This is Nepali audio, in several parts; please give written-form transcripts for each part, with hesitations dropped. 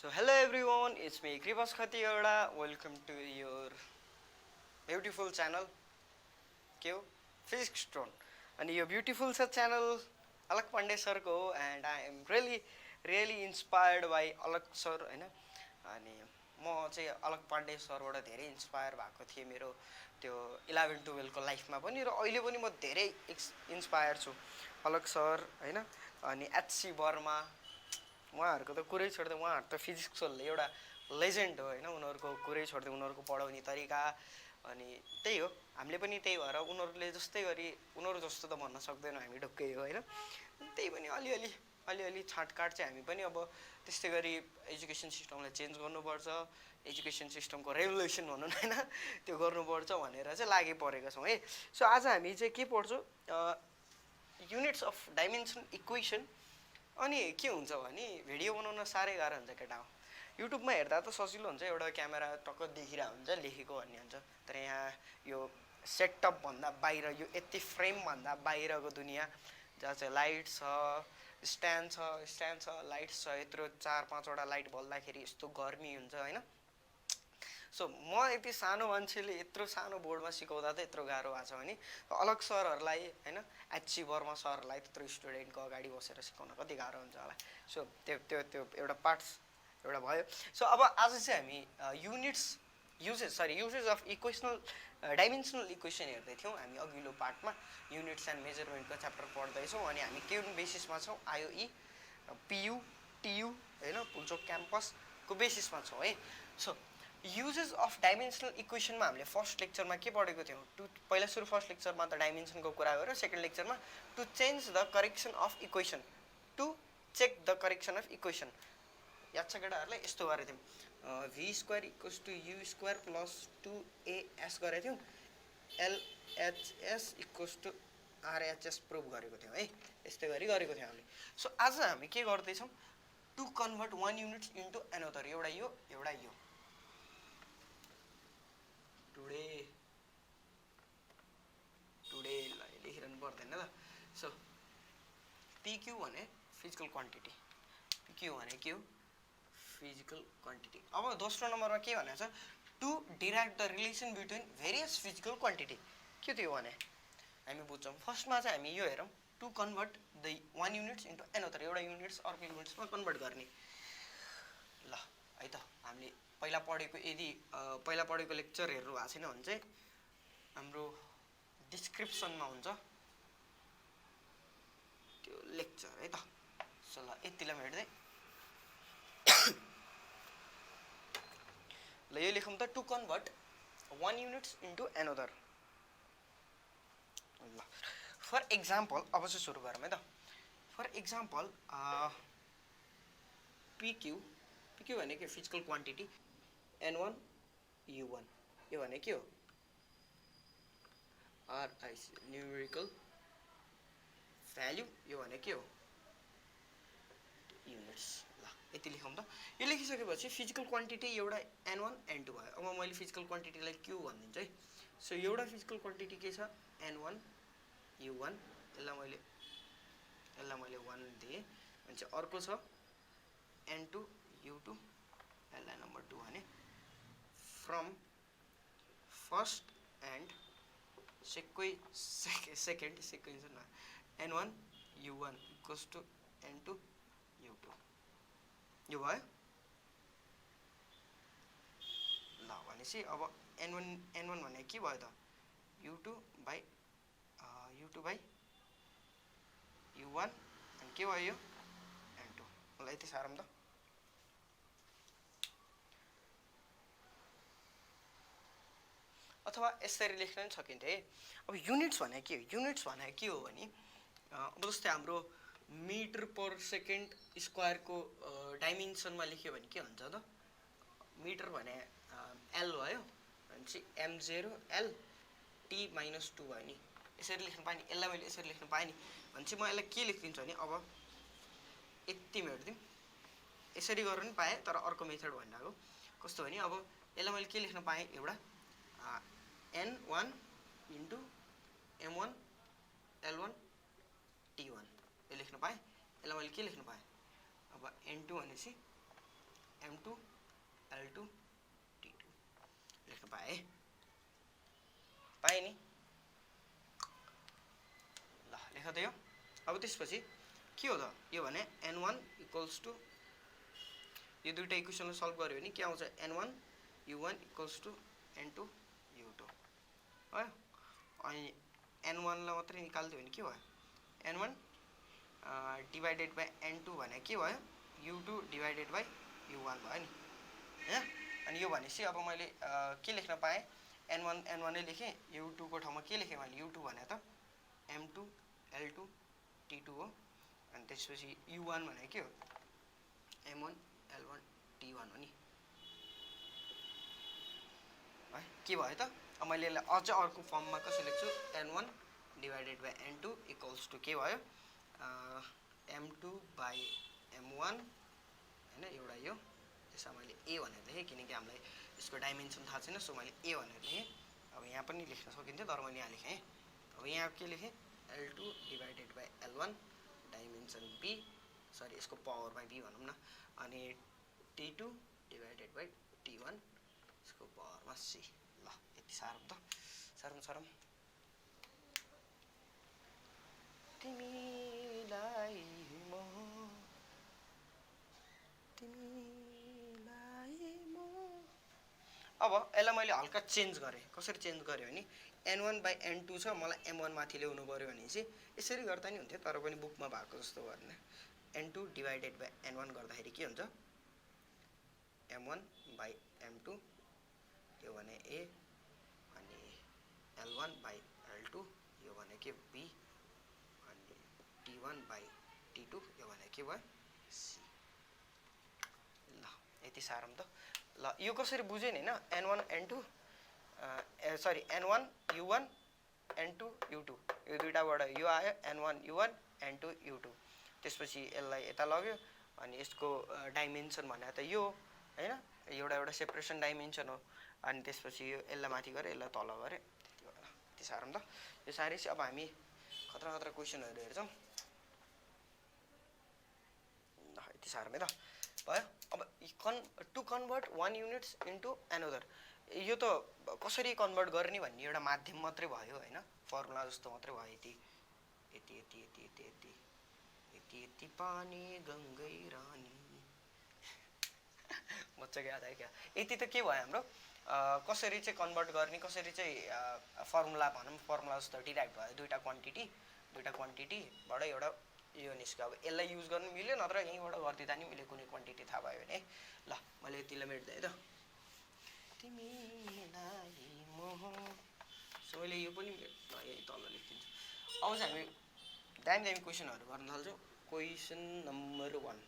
So hello everyone, it's me Kripas Khatiora. Welcome to your beautiful channel. के हो फिजिक्स स्टोन अनि यो ब्युटिफुल छ च्यानल अलक पाण्डे सरको हो and I am really inspired by Alak sir होइन अनि म चाहिँ अलक पाण्डे सरबाट धेरै इन्सपायर भएको थिएँ मेरो त्यो 11-12को लाइफमा पनि र अहिले पनि म धेरै इन्सपायर छु अलक सर होइन अनि एचसी वर्मा उहाँहरूको त कुरै छोड्दै उहाँहरू त फिजिक्सले एउटा लेजेन्ड हो होइन उनीहरूको कुरै छोड्दै उनीहरूको पढाउने तरिका अनि त्यही हो हामीले पनि त्यही भएर उनीहरूले जस्तै गरी उनीहरू जस्तो त भन्न सक्दैनौँ हामी ढुक्कै हो होइन त्यही पनि अलिअलि छाँटकाट चाहिँ हामी पनि अब त्यस्तै गरी एजुकेसन सिस्टमलाई चेन्ज गर्नुपर्छ एजुकेसन सिस्टमको रेभोल्युसन भनौँ होइन त्यो गर्नुपर्छ भनेर चाहिँ लागि परेका छौँ है सो आज हामी चाहिँ के पढ्छौँ युनिट्स अफ डाइमेन्सन इक्वेसन अनि के हुन्छ भने भिडियो बनाउन साह्रै गाह्रो हुन्छ केटा हो युट्युबमा हेर्दा त सजिलो हुन्छ एउटा क्यामेरा टक्क देखिरहेको हुन्छ लेखेको भन्ने हुन्छ तर यहाँ यो सेटअपभन्दा बाहिर यो यति फ्रेमभन्दा बाहिरको दुनियाँ जहाँ चाहिँ लाइट छ स्ट्यान्ड छ लाइट्स छ यत्रो 4-5वटा लाइट बल्दाखेरि यस्तो गर्मी हुन्छ होइन सो म यति सानो मान्छेले यत्रो सानो बोर्डमा सिकाउँदा त यत्रो गाह्रो भएको छ भने अलग सरहरूलाई होइन एचसी वर्मा सरहरूलाई त्यत्रो स्टुडेन्टको अगाडि बसेर सिकाउन कति गाह्रो हुन्छ होला सो त्यो एउटा पार्ट्स एउटा भयो सो अब आज चाहिँ हामी uses of equational dimensional equation हेर्दै थियौँ हामी अघिल्लो पार्टमा युनिट्स एन्ड मेजरमेन्टको च्याप्टर पढ्दैछौँ अनि हामी के बेसिसमा छौँ आइओई पियु टियु होइन पुल्चोक क्याम्पसको बेसिसमा छौँ है सो युजेस अफ डाइमेन्सनल इक्वेसनमा हामीले फर्स्ट लेक्चरमा के पढेको थियौँ पहिला सुरु फर्स्ट लेक्चरमा त डाइमेन्सनको कुरा गऱ्यो सेकेन्ड लेक्चरमा to change the correction of equation to check the correction of equation याद छ केटाहरूलाई यस्तो गरेको थियौँ v square equals to u square plus 2as गरेको थियौँ LHS equals to RHS prove गरेको थियौँ है यस्तै गरी गरेको थियौँ हामीले सो आज हामी के गर्दैछौँ to convert one unit into another एउटा यो टुडे लेखिरहनु पर्दैन ल सो PQ भने फिजिकल क्वान्टिटी PQ भने के हो फिजिकल क्वान्टिटी अब दोस्रो नम्बरमा के भनेको छ to derive the relation between various physical quantity के थियो भने हामी बुझ्छौँ फर्स्टमा चाहिँ हामी यो हेरौँ to convert the one units into another एउटा युनिट्स अर्को युनिट्समा कन्भर्ट गर्ने ल है त हामीले पहिला पढेको लेक्चर हेर्नु भएको छैन भने चाहिँ हाम्रो डिस्क्रिप्सनमा हुन्छ त्यो लेक्चर है त सो ल यतिलाई हेर्दै ल यो लेखौँ त to convert one units into another ल फर एक्जाम्पल अब चाहिँ सुरु गरौँ है त फर एक्जाम्पल पिक्यू भने के फिजिकल क्वान्टिटी N1 U1 यो भने के हो RIC न्युमेरिकल भ्याल्यु यो भने के हो युनिट्स ल यति लेखौँ त यो लेखिसकेपछि फिजिकल क्वान्टिटी एउटा N1 N2 भयो अब मैले फिजिकल क्वान्टिटीलाई Q भनिदिन्छु है सो एउटा फिजिकल क्वान्टिटी के छ N1 U1 यसलाई मैले 1 दिएँ अनि चाहिँ अर्को छ N2 U2 यसलाई नम्बर 2 भने from first and second sequence N1 U1 equals to N2 U2 यो भयो ल भनेपछि अब N1 भने के भयो त U2 by U1 अनि के भयो यो N2 मलाई यति सारौँ त अथवा यसरी लेख्न पनि सकिन्थ्यो है अब युनिट्स भने के हो भने अब जस्तै हाम्रो मिटर पर सेकेन्ड स्क्वायरको डाइमेन्सनमा लेख्यो भने के हुन्छ त मिटर भने L भयो अनि चाहिँ M0 L T - 2 भयो नि यसरी लेख्न पाएँ नि यसलाई मैले यसरी लेख्न पाएँ नि भने चाहिँ म यसलाई के लेखिदिन्छु भने अब यति मेट्दिउँ यसरी गर्न पनि पाएँ तर अर्को मेथड भनिरहेको कस्तो भने अब यसलाई मैले के लेख्न पाएँ एउटा N1 into M1 L1 T1 यो लेख्न पाएँ यसलाई मैले के लेख्न पाएँ अब N2 भनेपछि M2 L2 T2 लेख्न पाएँ नि ल लेख त यो अब त्यसपछि के हो त यो भने n1 इक्वल्स टु यो दुईटा इक्वेसनलाई सल्भ गर्यो भने के आउँछ n1 u1 equals to n2 u2 है अनि n1 लाई मात्रै निकाल्दियो भने के भयो n1 डिवाइडेड बाइ n2 भने के भयो u2 डिवाइडेड बाइ u1 भयो नि हैन अनि यो भनेपछि अब मैले के लेख्न पाएँ n1 नै लेखेँ u2 को ठाउँमा के लेखेँ मैले u2 भने त m2 l2 t2 हो अनि त्यसपछि u1 भने के हो m1 l1 t1 हो नि है के भयो त अब मैले यसलाई अझ अर्को फर्ममा कसरी लेख्छु n1 divided by n2 equals to के भयो m2 बाइ m1 हैन एउटा यो त्यसमा मैले a भनेर लेखेँ किनकि हामीलाई यसको डाइमेन्सन थाहा छैन सो मैले a भनेर लेखेँ अब यहाँ पनि लेख्न सकिन्थ्यो तर मैले यहाँ लेखेँ अब यहाँ के लेखेँ l2 divided by l1 dimension b sorry यसको पावर बाइ b भनौँ न अनि t2 डिवाइडेड बाइ t1 यसको पावरमा c ल यति साह्रो त साह्रो तिमीलाई अब यसलाई मैले हल्का चेन्ज गरेँ कसरी चेन्ज गरेँ भने n1 बाइ n2 छ मलाई m1 माथि ल्याउनु पर्यो भने चाहिँ यसरी गर्दा नि हुन्थ्यो तर पनि बुकमा भएको जस्तो गर्न n2 डिवाइडेड बाइ n1 गर्दाखेरि के हुन्छ m1 बाइ m2 यो भने a अनि l1 बाइ l2 यो भने के b अनि t1 बाइ t2 यो भने के भयो c ल यति साह्रो त ल यो कसरी बुझ्यो नि हैन n1 n2 sorry n1 u1 n2 u2 यो दुईटाबाट यो आयो n1 u1 n2 u2 त्यसपछि यसलाई यता लग्यो अनि यसको डाइमेन्सन भने त यो हैन एउटा सेपरेसन डाइमेन्सन हो अनि त्यसपछि यो यसलाई माथि गरे यसलाई तल गरे त्यति भयो त्यति साह्रो त यो साह्रै चाहिँ अब हामी खतरा क्वेशनहरु हेर्छौं ल यति साह्रोमै त भयो अब to convert one units into another यो त कसरी कन्भर्ट गर्ने भन्ने एउटा माध्यम मात्रै भयो हैन फर्मुला जस्तो मात्रै भयो यति पानी गंगै रानी मज्जाको याद आयो क्या यति त के भयो हाम्रो कसरी चाहिँ कन्भर्ट गर्ने कसरी चाहिँ फर्मुला भनौं फर्मुला जस्तो डिराइभ भयो दुईटा क्वान्टिटीबाट एउटा यो निस्क्यो अब यसलाई युज गर्न मिल्यो नत्र यहीँबाट गर्दिदा नि मिल्यो कुनै क्वान्टिटी थाहा भयो भने ल मैले यतिलाई मेट्दै त तिमीलाई मोह सो मैले यो पनि यही तल लेखिदिन्छु अब चाहिँ हामी दामी क्वेशनहरु गर्न थाल्छौं क्वेशन नम्बर 1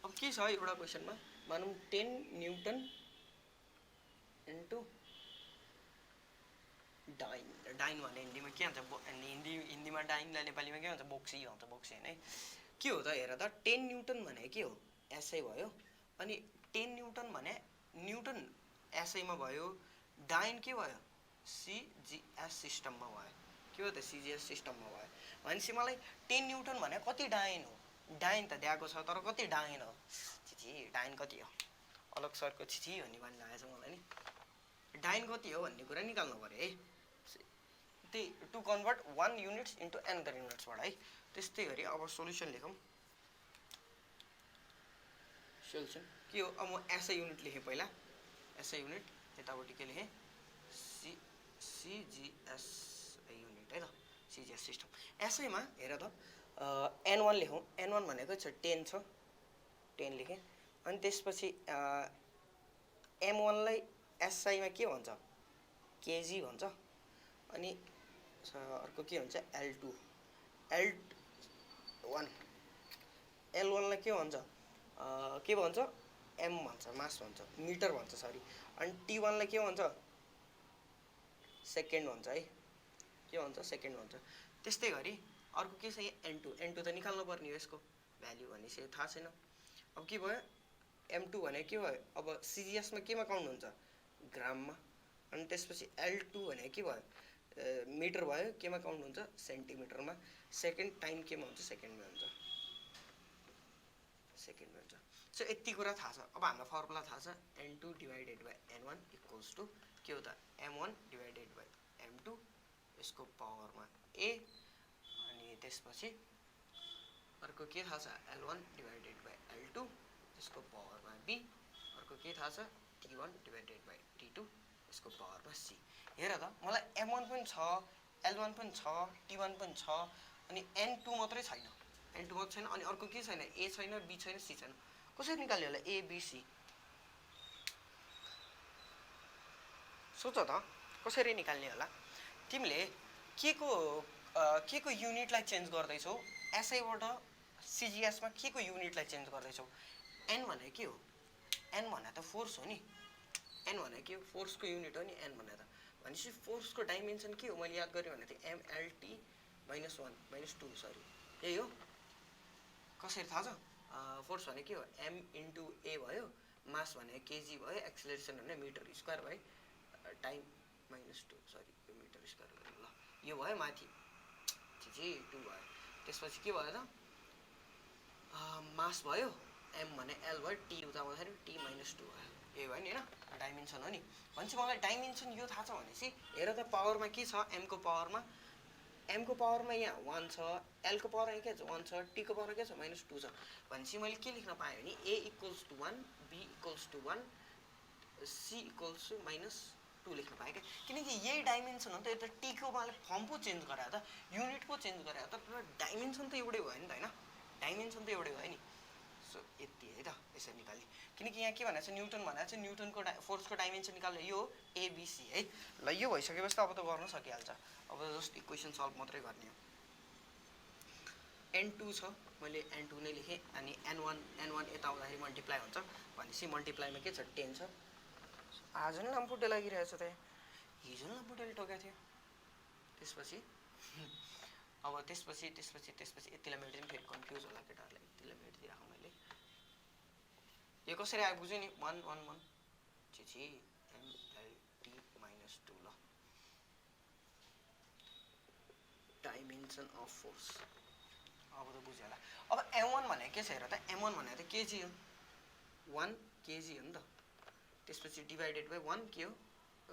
अब के छ एउटा क्वेशनमा मानौं 10 न्यूटन इन्टु डाइन भने हिन्दीमा के भन्छ हिन्दीमा डाइनलाई नेपालीमा के भन्छ बोक्सी भन्छ बोक्सी हैन के हो त हेर त 10 न्यूटन भने के हो एसआई भयो अनि 10 न्यूटन भने न्यूटन एसआई मा भयो डाइन के भयो सीजीएस सिस्टममा भयो के हो त सीजीएस सिस्टममा भयो भनेपछि मलाई 10 न्यूटन भने कति डाइन हो डाइन त दिएको छ तर कति डाइन हो छिछि डाइन कति हो अलग सरको छिछि भन्ने भनि लागेछ मलाई नि डाइन कति हो भन्ने कुरा निकाल्नु पर्यो है to convert one units into another units बाट है त्यस्तै गरी अब सोलुसन लेखौं सोलुसन के हो अब म एसआई युनिट लेखे पहिला एसआई युनिट यतापटि के लेखे सीजीएस युनिट है त सीजीएस सिस्टम एसआई मा हेर त n1 लेखौं n1 भनेको छ 10 छ 10 लेखे अनि त्यसपछि m1 लाई एसआई मा के भन्छ केजी भन्छ अनि अर्को के हुन्छ l2 l1 लाई के भन्छ के भन्छ m भन्छ मास भन्छ मिटर भन्छ सरी अनि t1 लाई के भन्छ सेकेन्ड भन्छ है के भन्छ सेकेन्ड भन्छ त्यस्तै गरी अर्को के छ n2 त निकाल्नु पर्ने हो यसको भ्यालु भनेपछि थाहा छैन अब के भयो m2 भने के भयो अब सीजीएस मा केमा काउन्ट हुन्छ ग्राममा अनि त्यसपछि l2 भने के भयो मिटर भयो केमा काउन्ट हुन्छ सेन्टिमिटरमा सेकेन्ड टाइम केमा हुन्छ सेकेन्डमा हुन्छ सेकेन्डमा हुन्छ। सो यति कुरा थाहा छ। अब हामीलाई फर्मुला थाहा छ n2 divided by n1 equals to के हो त m1 डिभाइडेड बाई m2 यसको पावरमा a, अनि त्यसपछि अर्को के थाहा छ l1 डिभाइडेड बाई l2 यसको पावरमा b, अर्को के थाहा छ t1 डिभाइडेड बाई t2 यसको पावरमा c। हेर त मलाई m1 पनि छ, l1 पनि छ, t1 पनि छ, अनि n2 मात्रै छैन, n2 मात्रै छैन, अनि अर्को के छैन a छैन, b छैन, c छैन। कसरी निकाल्ने होला a b c? सोच त कसरी निकाल्ने होला? तिमीले के को युनिटलाई चेन्ज गर्दैछौ, एसआईबाट सिजिएसमा के को युनिटलाई चेन्ज गर्दैछौ? n भने के हो? n भने त फोर्स हो नि, n भने के हो? फोर्सको युनिट हो नि n भने त। भनेपछि फोर्सको डाइमेन्सन के हो? मैले याद गरेँ भने त mlt -1 -2 सरी यही हो। कसरी थाहा छ? फोर्स भने के हो? m इन्टु a भयो, मास भने केजी भयो, एक्सेलरेसन भने मिटर स्क्वायर भयो, टाइम -2 सरी यो मिटर स्क्वायर भयो। ल यो भयो माथि 2 भयो। त्यसपछि के भयो त? मास भयो, m भने l भयो, t उता आउँदाखेरि t -2 भयो। यही भयो नि होइन, डाइमेन्सन हो नि। भनेपछि मलाई डाइमेन्सन यो थाहा छ भनेपछि हेर त पावरमा के छ? m को पावरमा यहाँ 1 छ, l को पावरमा के छ 1 छ, t को पावरमा के छ -2 छ। भनेपछि मैले के लेख्न पाएँ भने a equals to 1, b equals to 1, c equals to -2 लेख्न पाएँ क्या। किनकि यही डाइमेन्सन हो नि त। यो त t को मैले फर्म पो चेन्ज गरायो त, युनिट पो चेन्ज गरायो त, तर डाइमेन्सन त एउटै भयो नि त होइन, डाइमेन्सन त एउटै भयो नि। सो यति है त, यसरी निकाल्ने। किनकि यहाँ के भनेको छ न्युटन भनेको छ, न्युटनको फोर्सको डाइमेन्सन निकाल्ने यो एबिसी है। ल यो भइसकेपछि त अब त गर्न सकिहाल्छ, अब जस्ट इक्वेसन सल्भ मात्रै गर्ने हो। n2 छ, मैले n2 नै लेखेँ, अनि n1 यता आउँदाखेरि मल्टिप्लाई हुन्छ, भनेपछि मल्टिप्लाईमा के छ 10 छ। आज नै लामखुट्टे लागिरहेछ त, हिजो नै लामखुट्टेले टोकेको थियो। त्यसपछि यतिलाई मेट्दिउँ, फेरि कन्फ्युज होला केटाहरूलाई, यतिलाई मेट्दिइराखौँ मैले। यो कसरी आयो बुझ्यो नि? 1 1 1 छिछि mlt -2। ल डाइमेन्सन अफ फोर्स अब त बुझ्यो होला। अब m1 भने के छ हेर त, m1 भने त केजी हो, 1 केजी हो नि त। त्यसपछि डिभाइडेड बाई 1 के हो?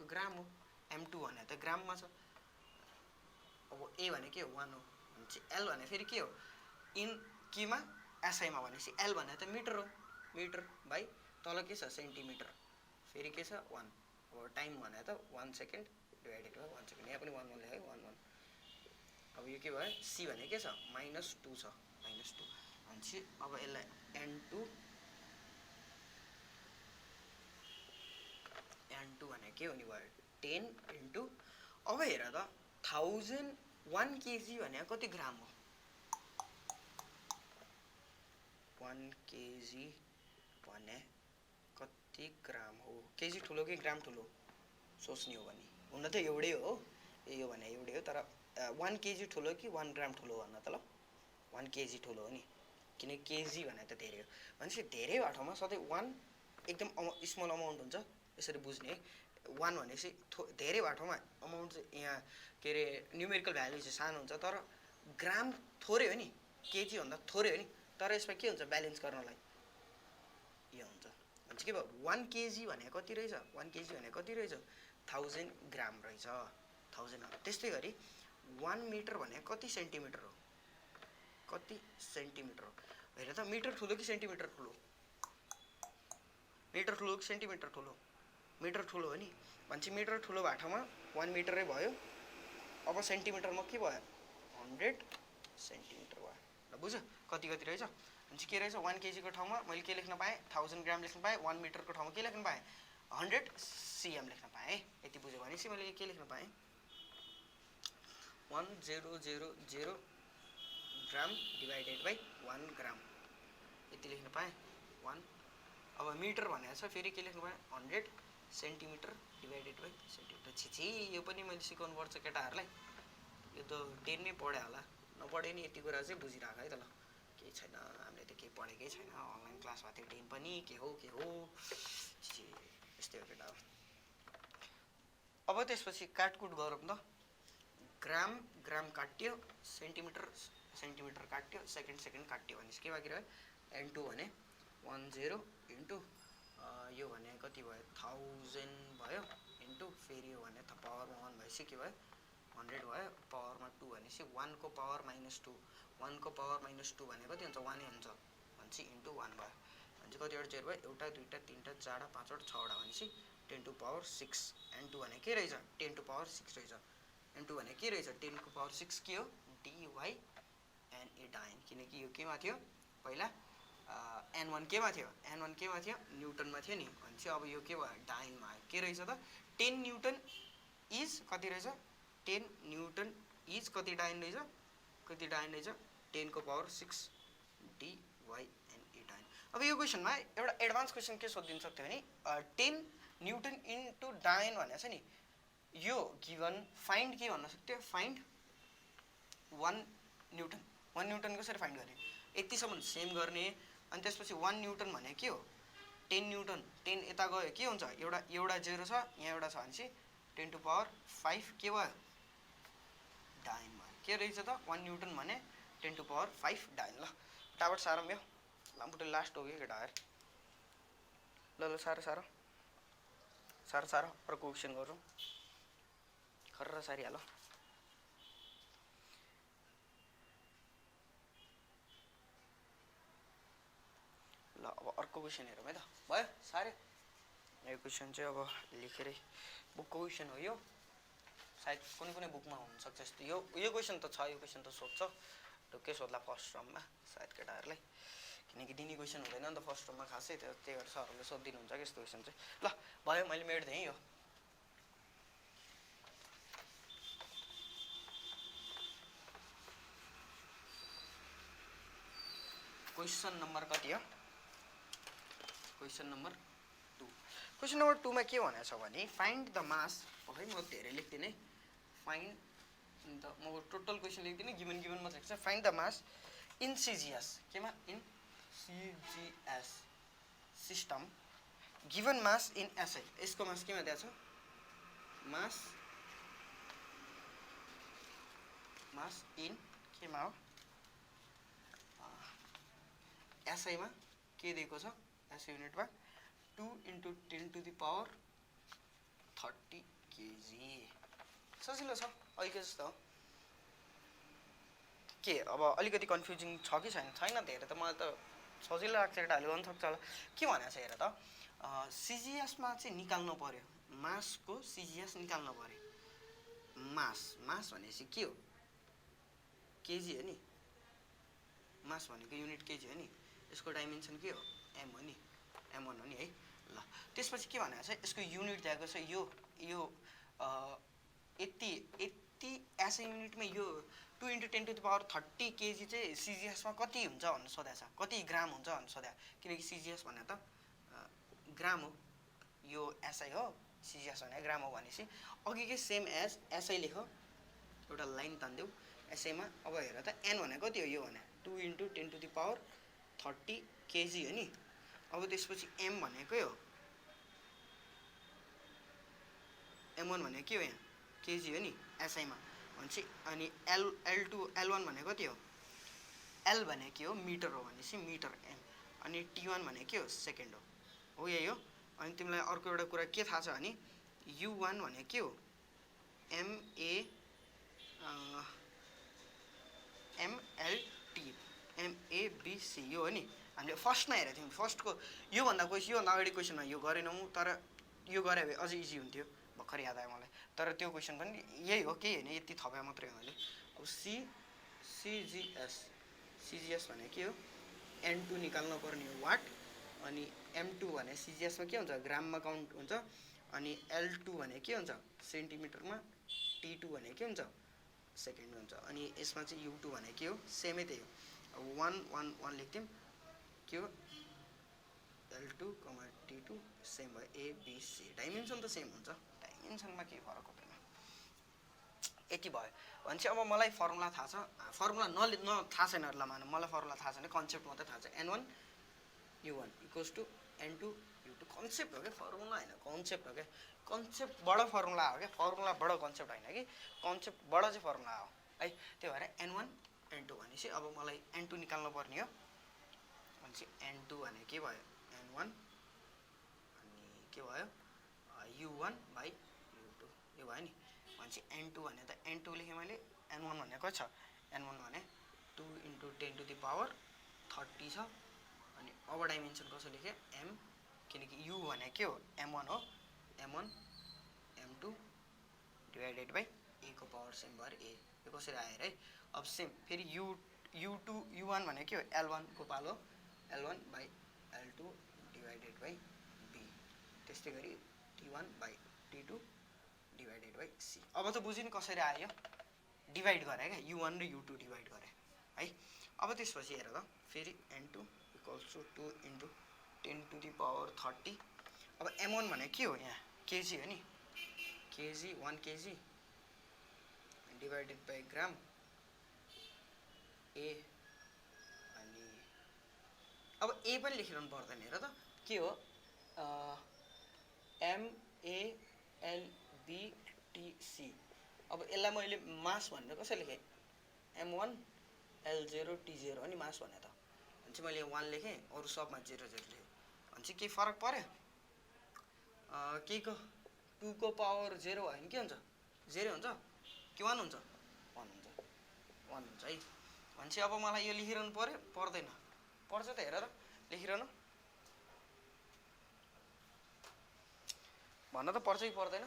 ग्राम हो। m2 भने त ग्राममा छ। अब a भने के हो? 1 हो। भनेपछि l भने फेरि के हो? इन केमा? एसआईमा। भनेपछि l भने त मिटर हो, मिटर बाई तल के छ सेन्टिमिटर, फेरि के छ 1। अब टाइम भने त 1 सेकेन्ड डिभाइडेड बाई 1 सेकेन्ड, यहाँ पनि 1 1 लेखेँ 1 1। अब यो के भयो? c भने के छ -2 छ, -2। भनेपछि अब यसलाई n2 भने के हुने भयो? 10 इन्टु, अब हेर त 1001 केजी भने कति ग्राम हो? 1 केजी भने कति ग्राम हो? केजी ठुलो कि ग्राम ठुलो सोच्ने हो भने? हुन त एउटै हो, यो भने एउटै हो, तर 1 केजी ठुलो कि 1 ग्राम ठुलो भन्न त। ल 1 केजी ठुलो हो नि, किनकि केजी भने त धेरै हो। भनेपछि धेरैवटा ठाउँमा सधैँ 1 एकदम स्मल अमाउन्ट हुन्छ, यसरी बुझ्ने है। 1 भनेपछि धेरैवटा ठाउँमा अमाउन्ट चाहिँ यहाँ के अरे न्युमेरिकल भ्यालु चाहिँ सानो हुन्छ, तर ग्राम थोरै हो नि, केजी भन्दा थोरै हो नि, तर यसमा के हुन्छ ब्यालेन्स गर्नलाई यो हुन्छ। भनेपछि के भयो? 1 केजी भने कति रहेछ? 1 केजी भने कति रहेछ? 1000 ग्राम रहेछ, 1000 ग्राम। त्यस्तै गरी 1 मिटर भने कति सेन्टिमिटर हो? कति सेन्टिमिटर हो? हेर त मिटर ठुलो कि सेन्टिमिटर ठुलो? मिटर ठुलो कि सेन्टिमिटर ठुलो? मिटर ठुलो हो नि। भनेपछि मिटर ठुलो भएको ठाउँमा 1 मिटरै भयो। अब सेन्टिमिटरमा के भयो? 100 सेन्टिमिटर भयो। ल बुझ्यो कति कति रहेछ? भनेपछि के रहेछ? 1 केजीको ठाउँमा मैले के लेख्न पाएँ? 1000 ग्राम लेख्न पाएँ। 1 मिटरको ठाउँमा के लेख्न पाएँ? 100 cm लेख्न पाएँ है। यति बुझ्यो भनेपछि मैले के लेख्न पाएँ? 1000 ग्राम डिभाइडेड बाई 1 ग्राम, यति लेख्न पाएँ 1। अब मिटर भनेको छ, फेरि के लेख्नु पाएँ? 100 सेन्टिमिटर डिभाइडेड बाई सेन्टिमिटर। छिछि यो पनि मैले सिकाउनु पर्छ केटाहरूलाई, यो त 10 मै पढ्यो होला, नपढे नि यति कुरा चाहिँ बुझिराख है त। ल केही छैन, हामीले त केही पढेकै छैन, अनलाइन क्लास भएको थियो 10 पनि, के हो यस्तै हो केटा। अब त्यसपछि काटकुट गरौँ त। ग्राम ग्राम काट्यो, सेन्टिमिटर सेन्टिमिटर काट्यो, सेकेन्ड काट्यो, भनेपछि के बाँकी रह्यो? n2 भने 10 इन्टु यो भने कति भयो 1000 भयो इन्टु फेरि यो भने पावरमा 1 भएपछि के भयो 100 भयो पावरमा 2 भनेपछि 1 को पावर -2 1 को पावर -2 भने कति हुन्छ 1 हुन्छ भनेपछि इन्टु 1 भयो भनेपछि कतिवटा जेरो भयो एउटा दुईटा तिनटा चारवटा पाँचवटा छवटा भनेपछि 10 टु पावर 6 n2 भने के रहेछ 10 टु पावर 6 रहेछ n2 भने के रहेछ 10 को पावर 6 के हो dy n डाइन किनकि यो केमा थियो पहिला n1 केमा थियो n1 केमा थियो न्युटनमा थियो नि भनेपछि अब यो के भयो डाइनमा आयो के रहेछ त 10 न्युटन इज कति रहेछ 10 न्युटन इज कति डाइन रहेछ 10 को पावर 6 dy n डाइन अब यो क्वेसनमा एउटा एडभान्स क्वेसन के सोधिदिन सक्थ्यो भने 10 न्युटन इन्टु डाइन भनेको छ नि यो गिभन फाइन्ड के भन्न सक्थ्यो फाइन्ड 1 न्युटन कसरी फाइन्ड गर्ने यतिसम्म सेम गर्ने अनि त्यसपछि 1 न्युटन भने के हो 10 न्युटन 10 यता गयो के हुन्छ एउटा जेरो छ यहाँ एउटा छ भनेपछि 10 टु पावर 5 के भयो डाइन भयो के रहेछ त 1 न्युटन भने 10 टु पावर 5 डाइन ल फटाफट सारम यो लाम्पुटे लास्ट हो कि केटाहरु ल सारो अर्को क्वेसन गरौँ खर्र सारिहाल ल अब अर्को क्वेसन हेरौँ है त भयो सारे यो क्वेसन चाहिँ अब लेखेरै बुकको क्वेसन हो यो सायद कुनै बुकमा हुनसक्छ यस्तो यो क्वेसन त छ यो क्वेसन त सोध्छ ढुक्कै सोध्ला फर्स्ट टर्ममा सायद केटाहरूलाई किनकि दिने क्वेसन हुँदैन नि त फर्स्ट टर्ममा खासै त्यही भएर सरहरूले सोधिदिनुहुन्छ कि यस्तो क्वेसन चाहिँ ल भयो मैले मेट्दिएँ यो क्वेसन नम्बर कति हो क्वेसन नम्बर 2 क्वेसन नम्बर 2 मा के भनेको छ भने फाइन्ड द मास है म धेरै लेख्दिनँ फाइन्ड द म टोटल क्वेसन लेख्दिनँ गिभन मात्र लेख्छ find the mass in CGS केमा in CGS system given mass in SI यसको मास केमा दिएको छ मास इन केमा हो एसआई मा के दिएको छ एसआई युनिटमा 2 × 10 टु द पावर 30 केजी सजिलो छ अहिले जस्तो के अब अलिकति कन्फ्युजिङ छ कि छैन धेरै त मलाई त सजिलो लाग्छ केटाहरूले गर्न सक्छ होला के भनेको छ हेर त सिजिएसमा चाहिँ निकाल्नु पर्यो मासको सिजिएस निकाल्नु पर्यो मास भनेपछि के हो केजी हो नि मास भनेको युनिट केजी हो नि यसको डाइमेन्सन के हो एम हो नि m1 हो नि है ल त्यसपछि के भनेको छ यसको युनिट दिएको छ यो यति एसआई युनिटमा यो 2 × 10 टु द पावर 30 केजी चाहिँ सिजिएसमा कति हुन्छ भनेर सोधेको छ कति ग्राम हुन्छ भनेर सोधेको किनकि सिजिएस भने त ग्राम हो यो एसआई हो सिजिएस भने ग्राम हो भनेपछि अघिकै सेम एज एसआई लेख एउटा लाइन तान्देऊ एसआईमा अब हेर त एन भने कति हो यो भने 2 × 10 टु द पावर 30 केजी हो नि अब त्यसपछि एम भनेकै हो m1 भने के हो यहाँ केजी हो नि एसआईमा भनेपछि अनि L2 L1 भने कति हो L भने के हो मिटर हो भनेपछि मिटर एम अनि T1 भने के हो सेकेन्ड हो यही हो अनि तिमीलाई अर्को एउटा कुरा के थाहा छ भने U1 भने के हो MABC यो हो नि हामीले फर्स्टमा हेरेको थियौँ फर्स्टको योभन्दा अगाडि क्वेसनमा यो गरेनौँ तर यो गरे भए अझै इजी हुन्थ्यो भर्खर याद आयो मलाई तर त्यो क्वेसन पनि यही हो केही होइन यति थपे मात्रै हो मैले अब सिजिएस भने के हो n2 निकाल्नु पर्ने हो वाट अनि m2 भने सिजिएसमा के हुन्छ ग्राममा काउन्ट हुन्छ अनि L2 भने के हुन्छ सेन्टिमिटरमा T2 भने के हुन्छ सेकेन्ड हुन्छ अनि यसमा चाहिँ U2 भने के हो सेमै त्यही हो 1 1 1 लेख्थ्यौँ के हो L2, T2 सेम भयो ABC डाइमेन्सन त सेम हुन्छ डाइमेन्सनमा केही फरक हुँदैन यति भयो भने चाहिँ अब मलाई फर्मुला थाहा छ फर्मुला थाहा छैन ल मान मलाई फर्मुला थाहा छैन कन्सेप्ट मात्रै थाहा छ n1 u1 = n2 u2 concept हो क्या फर्मुला होइन कन्सेप्ट हो क्या कन्सेप्टबाट फर्मुला हो क्या फर्मुलाबाट कन्सेप्ट होइन कि कन्सेप्टबाट चाहिँ फर्मुला हो है त्यही भएर n1 n2 भनेपछि अब मलाई n2 निकाल्नु पर्ने हो भनेपछि n2 भने के भयो n1 अनि के भयो u1 बाई u2 यो भयो नि भनेपछि n2 भने त n2 लेखेँ मैले n1 भनेको छ n1 भने 2 × 10 टु द पावर 30 छ अनि अब डाइमेन्सन कसो लेखेँ m किनकि u भने के हो m1 हो m1 m2 divided by a को पावर सेम भएर a यो कसरी आयो है अब सेम फेरि u2 u1 भने के हो l1 को पालो l1 by l2 divided by b त्यस्तै गरी t1 by t2 divided by c अब त बुझ्नु कसरी आयो डिवाइड गरे क्या u1 र u2 डिवाइड गरे है अब त्यसपछि हेर त फेरि n2 equals to 2 × 10 to the power 30 अब m1 भने के हो यहाँ केजी हो नि केजी 1 केजी डिवाइडेड बाई ग्राम ए अनि अब ए पनि लेखिरहनु पर्दैन हेर त के हो MALBTC अब यसलाई मैले मास भनेर कसरी लेखेँ m1 l0 t0 हो नि मास भने त भनेपछि मैले 1 लेखेँ अरू सबमा 0 0 लेखेँ भनेपछि के फरक पर्यो के को 2 को पावर 0 भयो भने के हुन्छ 0 हुन्छ कि 1 हुन्छ 1 हुन्छ 1 हुन्छ है भनेपछि अब मलाई यो लेखिरहनु पर्यो पर्दैन पर्छ त हेर र लेखिरहनु भन्न त पर्छ कि पर्दैन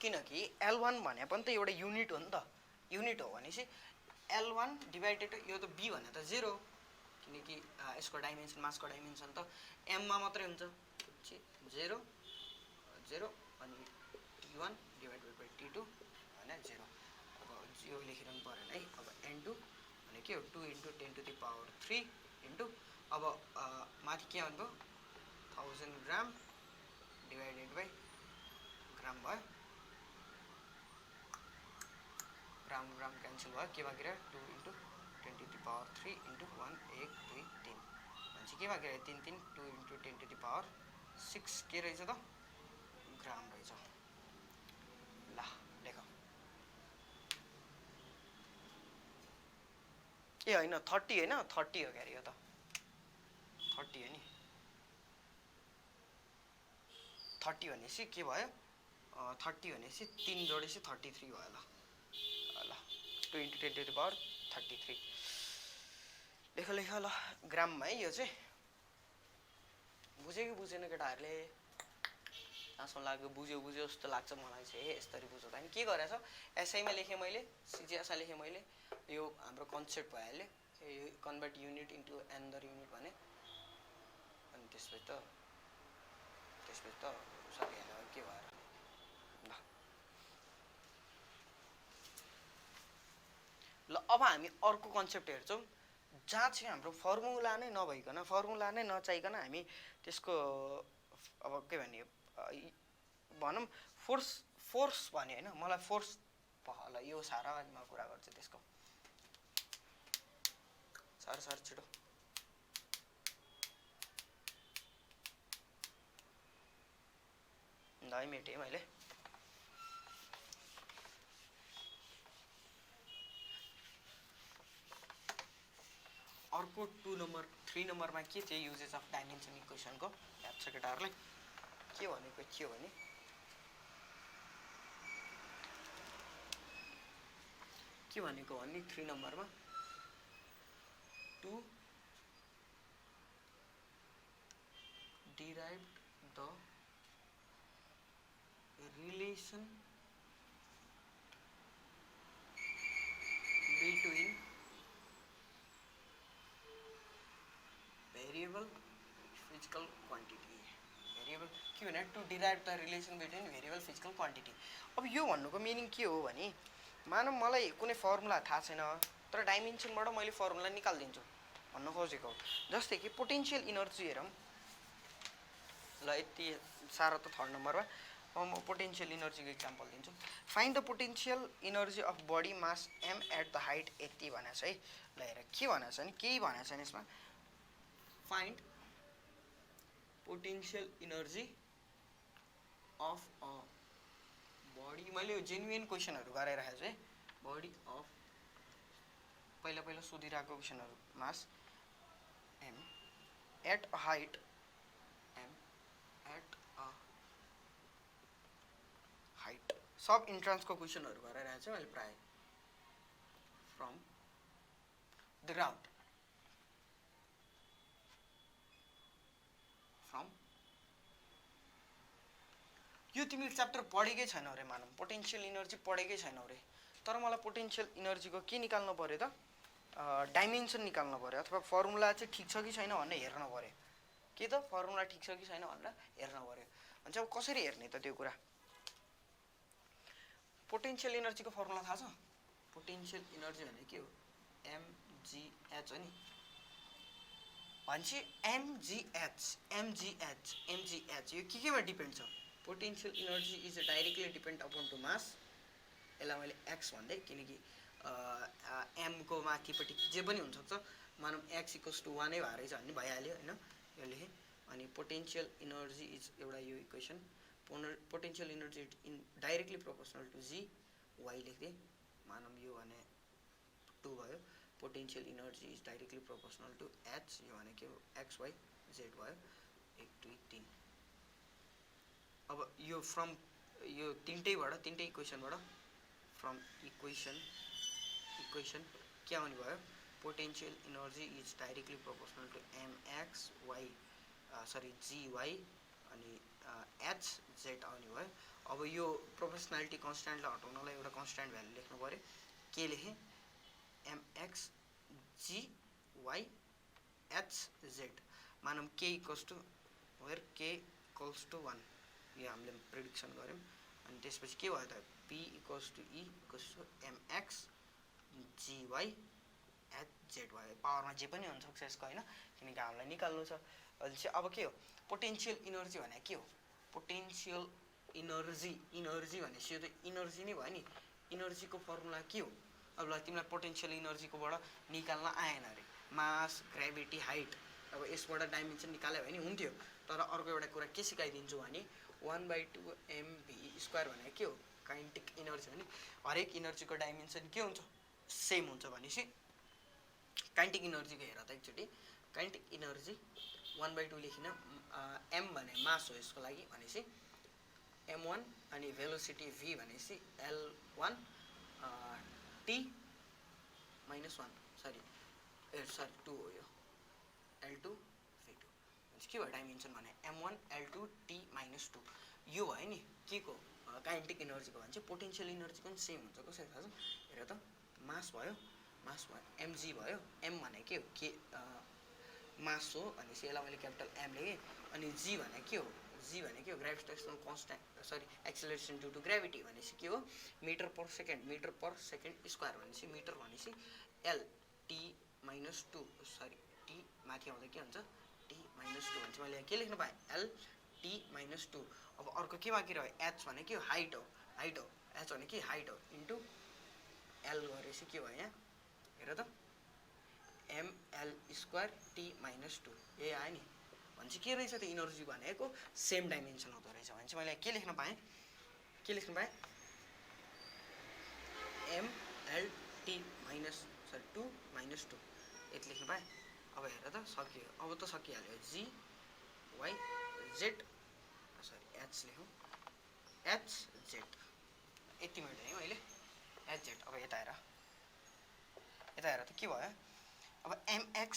किनकि l1 भने पनि त एउटा युनिट हो नि त युनिट हो भनेपछि l1 डिवाइडेड यो त b भने त 0 किनकि यसको डाइमेन्सन मासको डाइमेन्सन त m मा मात्रै हुन्छ 0 0 अनि t1 डिवाइडेड बाई t2 भने 0 अब यो लेखिरहनु परेन है अब n2 भने के हो 2 × 10 टु द पावर 3 इन्टु अब माथि के भन्नु 1000 ग्राम डिवाइडेड बाई ग्राम भयो ग्राम ग्राम क्यान्सल भयो के बाँकी रह्यो 2 × 10 टु द पावर 3 इन्टु 1 1 2 3 भनेपछि के बाँकी रह्यो 3 3 2 × 10 टु द पावर 6 के रहेछ त ग्राम रहेछ ल लेख ए होइन 30 होइन 30 हो क्यारे यो त 30 हो नि 30 भनेपछि के भयो 30 भनेपछि 3 जोडेपछि 33 भयो ल ल 2 × 10 टु द पावर 33 लेख लेख ल ग्राममा है यो चाहिँ बुझ्यो कि बुझेन केटाहरूले आँसु लाग्यो बुझ्यो जस्तो लाग्छ मलाई चाहिँ यसरी बुझ्दा अनि के गरेछ एसआईमा लेखेँ मैले सिजिएसमा लेखेँ मैले यो हाम्रो कन्सेप्ट भइहाल्यो यो convert unit into another unit भने अनि त्यसपछि त सकिहाल्यो के भएर ल अब हामी अर्को कन्सेप्ट हेर्छौँ जहाँ चाहिँ हाम्रो फर्मुला नै नभइकन फर्मुला नै नचाहिकन हामी त्यसको अब के भन्ने भनौँ फोर्स भन्यो होइन मलाई फोर्स ल यो सारा अनि म कुरा गर्छु त्यसको सार छिटो ल मेटेँ मैले अर्को 3 नम्बरमा के थियो युजेस अफ डाइमेन्सन इक्वेसनको याद छ केटाहरूलाई के भनेको थियो भने के भनेको भने 3 नम्बरमा to derive the relation between variable physical quantity variable के भने to derive the relation between variable physical quantity अब यो भन्नुको मिनिङ के हो भने मानौँ मलाई कुनै फर्मुला थाहा छैन तर डाइमेन्सनबाट मैले फर्मुला निकालिदिन्छु भन्न खोजेको जस्तै कि पोटेन्सियल इनर्जी हेरौँ ल यति साह्रो त 3rd नम्बरमा म पोटेन्सियल इनर्जीको इक्जाम्पल दिन्छु find the potential energy of body mass M at the height यति भनेको छ है ल हेर के भनेको छ नि केही भनेको छैन यसमा find potential energy of a body मैले यो जेन्युइन क्वेसनहरू गराइरहेको छु है बडी अफ पहिला सोधिरहेको क्वेसनहरू mass M at a height M at a height सब इन्ट्रान्सको क्वेसनहरू गरेर आएको छ मैले प्रायः फ्रम द ग्राउन्ड फ्रम यो तिमीले च्याप्टर पढेकै छैनौ रे मानव पोटेन्सियल इनर्जी पढेकै छैनौ रे तर मलाई पोटेन्सियल इनर्जीको के निकाल्नु पर्यो त डाइमेन्सन निकाल्नु पर्यो अथवा फर्मुला चाहिँ ठिक छ कि छैन भनेर हेर्नु पर्यो के त फर्मुला ठिक छ कि छैन भनेर हेर्नु पर्यो भने चाहिँ अब कसरी हेर्ने त त्यो कुरा पोटेन्सियल इनर्जीको फर्मुला थाहा छ पोटेन्सियल इनर्जी भने के हो एमजिएच हो नि भनेपछि एमजिएच यो केमा डिपेन्ड छ potential energy is directly depend upon to mass यसलाई मैले एक्स भन्दै किनकि एमको माथिपट्टि जे पनि हुनसक्छ मानव एक्स इक्वल्स टु 1 नै भएर रहेछ भन्ने भइहाल्यो होइन यो लेखेँ अनि पोटेन्सियल इनर्जी इज एउटा यो equation potential energy in directly proportional to G Y लेख्दै मानव यो भने 2 भयो potential energy is directly proportional to H यो भने के हो एक्स वाइ जेड भयो 1 2 3 अब यो फ्रम यो तीनटै इक्वेसनबाट फ्रम इक्वेसन के आउने भयो potential energy is directly proportional to MX Y sorry GY अनि एच जेड आउने भयो अब यो प्रोपोर्सनालिटी कन्स्ट्यान्टलाई हटाउनलाई एउटा कन्स्ट्यान्ट भ्यालु लेख्नु पर्यो के लेखेँ MX G Y H Z मानौँ K equals to where K equals to 1 यो हामीले प्रेडिक्सन गऱ्यौँ अनि त्यसपछि के भयो त P equals to E equals to MX GY H Z भयो पावरमा जे पनि हुनसक्छ यसको होइन किनकि हामीलाई निकाल्नु छ अहिले चाहिँ अब के हो पोटेन्सियल इनर्जी भने के हो पोटेन्सियल इनर्जी भनेपछि यो त इनर्जी नै भयो नि इनर्जीको फर्मुला के हो अब ल तिमीलाई पोटेन्सियल इनर्जीकोबाट निकाल्न आएन अरे मास ग्रेभिटी हाइट अब यसबाट डाइमेन्सन निकाल्यो भने हुन्थ्यो तर अर्को एउटा कुरा के सिकाइदिन्छु भने 1/2 mv² भनेको के हो काइनेटिक इनर्जी हो नि हरेक इनर्जीको डाइमेन्सन के हुन्छ सेम हुन्छ भनेपछि काइनेटिक इनर्जीको हेर त एकचोटि काइनेटिक इनर्जी 1/2 लेखिन m भने मास हो यसको लागि भनेपछि m1 अनि भेलोसिटी v भनेपछि l1 t - 1 सरी 2 हो यो l2 v2 भनेपछि के भयो डाइमेन्सन भने m1 l2 t - 2 यो भयो नि के को काइनेटिक इनर्जीको भने चाहिँ पोटेन्सियल इनर्जी पनि सेम हुन्छ कसरी थाहा छ हेर त मास भयो mg भयो m भने के हो के मास हो भनेपछि यसलाई मैले क्यापिटल m लेखेँ अनि g भने के हो gravitational constant sorry acceleration due to gravity भनेपछि के हो मिटर पर सेकेन्ड स्क्वायर भनेपछि मिटर भनेपछि l t - 2 सरी t माथि आउँदा के हुन्छ t - 2 भन्छ मैले के लेख्न पाएँ l t - 2 अब अर्को के बाँकी रह्यो h भने के हो हाइट हो h भने के हाइट हो इन्टु l गरेपछि के भयो यहाँ हेर त ml² t - 2 यही आयो नि भनेपछि के रहेछ त इनर्जी भनेको सेम डाइमेन्सन हुँदो रहेछ भने चाहिँ मैले के लेख्न पाएँ mlt - 2 - 2 यति लेख्न पाएँ अब हेर त सकियो अब त सकिहाल्यो जी वाइ जेड सरी एच लेखौँ एच जेड यति मिल्दैन है मैले एच जेड अब यता हेर त के भयो अब mx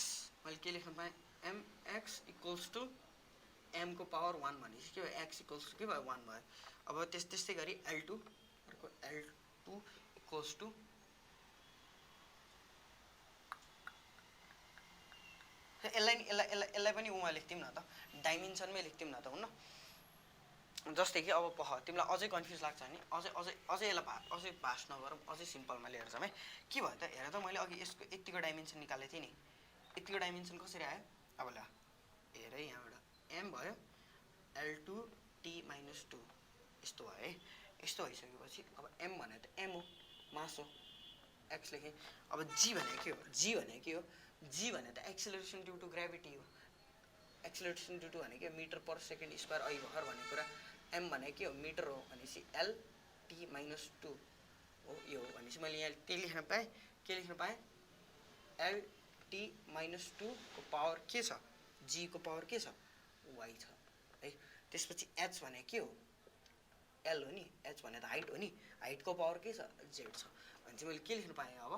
मैले के लेख्न पाएँ mx इक्वल्स टु m को पावर 1 भनेपछि के भयो x इक्वल्स टु के भयो 1 भयो अब त्यस्तै गरी l2 अर्को l2 इक्वल्स टु यसलाई पनि उमा लेख्थ्यौँ न त डाइमेन्सनमै लेख्थ्यौँ न त हुन्न जस्तै कि अब तिमीलाई अझै कन्फ्युज लाग्छ भने अझै यसलाई अझै भास्ट नगरौँ अझै सिम्पलमा लिएर जाऊँ है के भयो त हेर त मैले अघि यसको यतिको डाइमेन्सन निकालेको थिएँ नि यतिको डाइमेन्सन कसरी आयो अब ल हेर है यहाँबाट m भयो l2 t - 2 यस्तो भयो है यस्तो भइसकेपछि अब m भने त m हो मास हो x लेखेँ अब g भने के हो g भने त एक्सेलरेसन ड्यू टु ग्रेभिटी हो एक्सेलरेसन ड्यू टु भनेको मिटर पर सेकेन्ड स्क्वायर आई भर भन्ने कुरा m भने के हो मिटर हो भनेपछि l t - 2 हो यो हो भनेपछि मैले यहाँ के लेख्न पाएँ l t - 2 को पावर के छ जी को पावर के छ y छ है। त्यसपछि h भने के हो l हो नि, h भने त हाइट हो नि, हाइट को पावर के छ z छ भने चाहिँ मैले के लेख्न पाएँ अब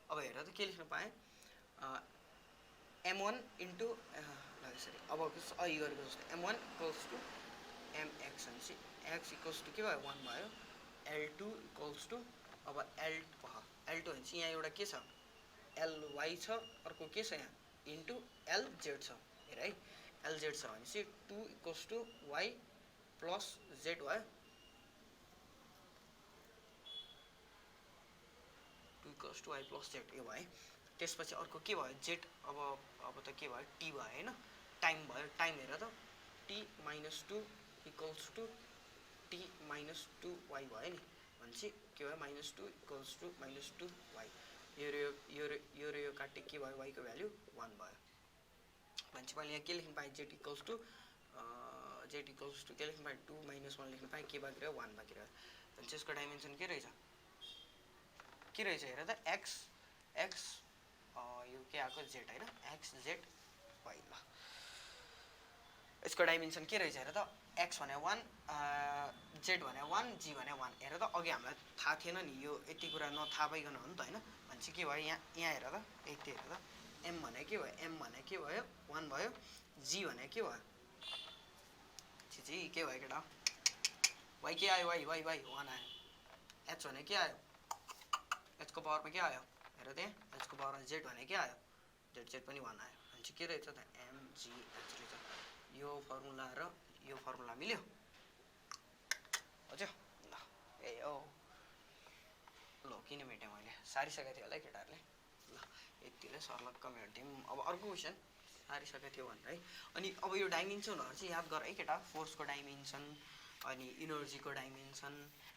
अब हेर त के लेख्न पाएँ m1 इन्टु सरी अब अघि गरेको जस्तो m1 इक्वल्स टु mx भनेपछि x इक्वल्स टु के भयो 1 भयो, l2 इक्वल्स टु अब l2 भनेपछि यहाँ एउटा के छ ly छ, अर्को के छ यहाँ इन्टु lz छ हेर है, lz छ भनेपछि 2 equals to y plus z भयो, 2 equals to y plus z यो भयो। त्यसपछि अर्को के भयो z, अब त के भयो t भयो हैन, टाइम भयो, टाइम हेर त t - 2 equals to t - 2y भयो नि भनेपछि के भयो -2 इक्वल्स टु -2y, यो काटे के भयो y को भ्यालु 1 भयो भनेपछि मैले यहाँ के लेख्न पाएँ z इक्वल्स टु के लेख्न पाएँ 2 - 1 लेख्न पाएँ, के बाँकी रह्यो 1 बाँकी रह्यो भनेपछि यसको डाइमेन्सन के रहेछ हेर त x यो के आएको z हैन, x z y ल यसको डाइमेन्सन के रहेछ हेर त x भने 1 z भने 1 g भने 1 हेर त अघि हामीलाई थाहा थिएन नि, यो यति कुरा नथाहा पाइकन हो नि त हैन भनेपछि के भयो यहाँ हेर त यति हेर त m भने के भयो 1 भयो, g भने के भयो छिछि के भयो केटा y के आयो y 1 आयो, h भने के आयो h को पावरमा के आयो हेर त h को पावरमा z भने के आयो z पनि 1 आयो भनेपछि के रहेछ त mgh रहेछ। यो फर्मुला र यो फर्मुला मिल्यो हजुर ल ए हो ल किन मेटे मैले सारिसकेको थियो होला है केटाहरूले ल यतिले सर्लक्क मेट्यौँ। अब अर्को क्वेसन सारिसकेको थियो भनेर है। अनि अब यो डाइमेन्सनहरू चाहिँ याद गर है केटा, फोर्सको डाइमेन्सन, अनि इनर्जीको डाइमेन्सन,